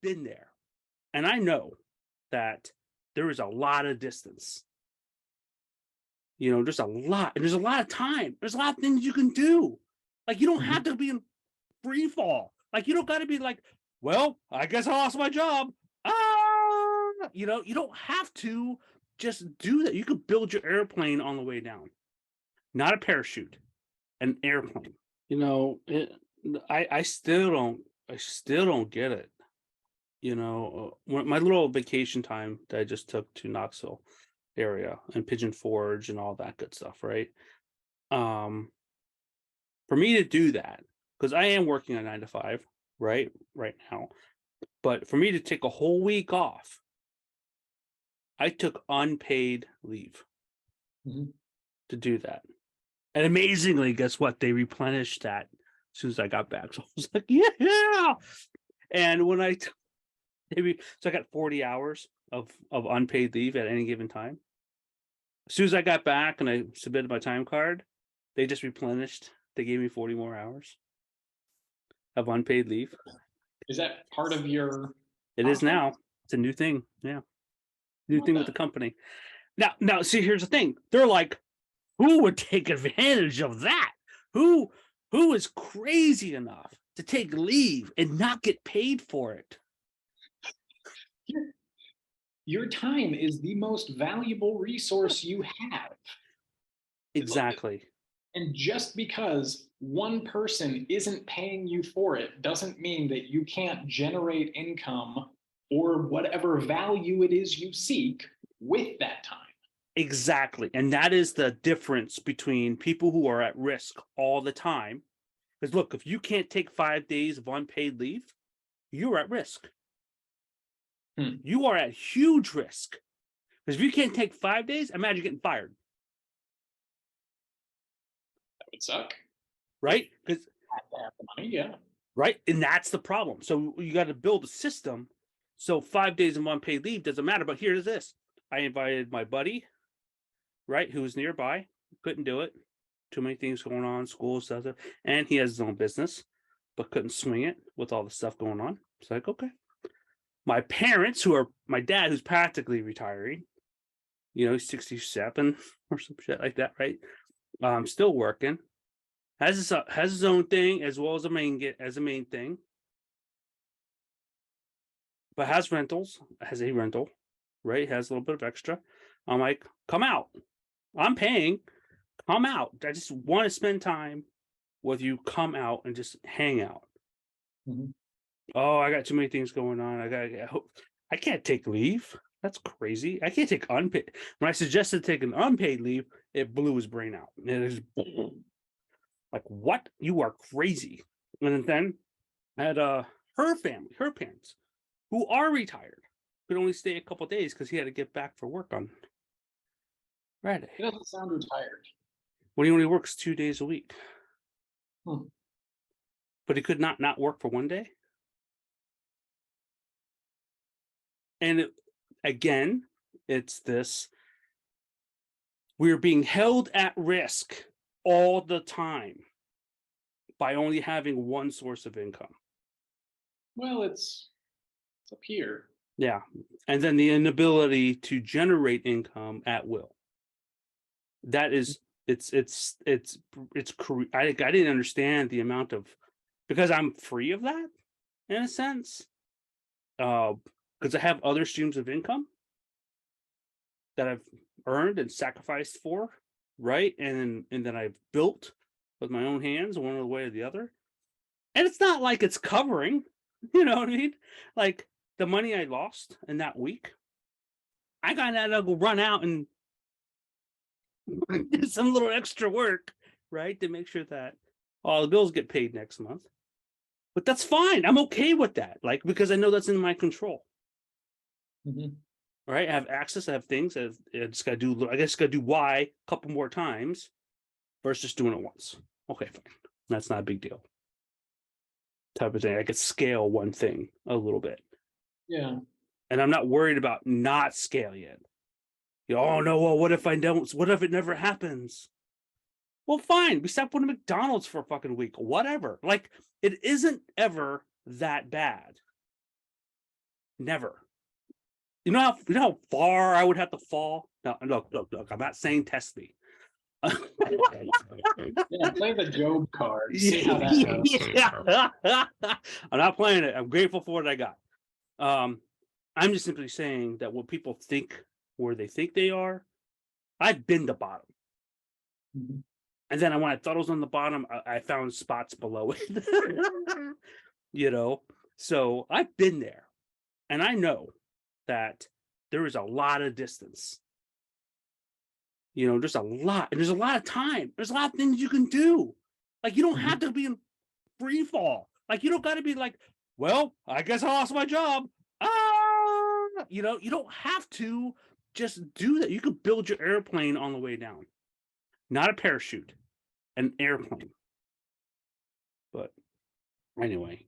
been there, and I know that there is a lot of distance. There's a lot, and there's a lot of time. There's a lot of things you can do. Like, you don't have to be in free fall. Like, you don't got to be like, well, I guess I lost my job. You don't have to just do that. You could build your airplane on the way down, not a parachute, an airplane. I still don't get it. My little vacation time that I just took to Knoxville area and Pigeon Forge and all that good stuff, right? For me to do that, because I am working a 9 to 5, right now, but for me to take a whole week off, I took unpaid leave to do that. And amazingly, guess what? They replenished that as soon as I got back. So I was like, yeah. And when I got 40 hours of unpaid leave at any given time. As soon as I got back and I submitted my time card, they just replenished. They gave me 40 more hours of unpaid leave. Is that part of your? It is now. It's a new thing. Yeah. New thing with the company. Now, see, here's the thing. They're like, who would take advantage of that? Who is crazy enough to take leave and not get paid for it? Your time is the most valuable resource you have. Exactly. And just because one person isn't paying you for it doesn't mean that you can't generate income or whatever value it is you seek with that time. Exactly. And that is the difference between people who are at risk all the time. Because look, if you can't take 5 days of unpaid leave, you're at risk. You are at huge risk. Because if you can't take 5 days, imagine getting fired. That would suck. Right? Because have the money, yeah. Right? And that's the problem. So you got to build a system. So 5 days of unpaid leave doesn't matter. But here's this. I invited my buddy, right, who was nearby. Couldn't do it. Too many things going on, school stuff. And he has his own business, but couldn't swing it with all the stuff going on. It's like, okay. My parents, my dad, who's practically retiring, he's 67 or some shit like that, right? Still working, has his own thing as well as a main thing, but has a rental, right? Has a little bit of extra. I'm like, come out. I'm paying. Come out. I just want to spend time with you. Come out and just hang out. Oh, I got too many things going on. I can't take leave. That's crazy. I can't take unpaid. When I suggested taking unpaid leave, it blew his brain out. It is like, what? You are crazy. And then I had her family, her parents, who are retired, could only stay a couple days because he had to get back for work on Friday. He doesn't sound retired. Well, he only works 2 days a week. But he could not work for 1 day. And again, it's this. We're being held at risk all the time by only having one source of income. Well, it's up here. Yeah. And then the inability to generate income at will. That is, I didn't understand the amount of, because I'm free of that in a sense. Because I have other streams of income that I've earned and sacrificed for, right? And then I've built with my own hands, one way or the other. And it's not like it's covering, you know what I mean? Like the money I lost in that week, I got to go run out and do some little extra work, right? To make sure that all the bills get paid next month. But that's fine. I'm okay with that, like, because I know that's in my control. Right? I have access. I have things. I just got to do. I guess got to do Y a couple more times versus just doing it once. Okay, fine. That's not a big deal. Type of thing. I could scale one thing a little bit. Yeah. And I'm not worried about not scaling it. Oh no! Well, what if I don't? What if it never happens? Well, fine. We stop going to McDonald's for a fucking week. Whatever. Like, it isn't ever that bad. Never. You know how far I would have to fall? No, look, I'm not saying test me. Yeah, play the Job card. See how that goes. Yeah. I'm not playing it. I'm grateful for what I got. Um, I'm just simply saying that what people think where they think they are, I've been the bottom. Mhm. And then when I thought I was on the bottom, I found spots below it. you know, so I've been there, and I know that there is a lot of distance. There's a lot, and there's a lot of time. There's a lot of things you can do. Like you don't have Mhm. to be in free fall. Like you don't got to be like, well, I guess I lost my job. You don't have to just do that. You could build your airplane on the way down, not a parachute, an airplane. But anyway,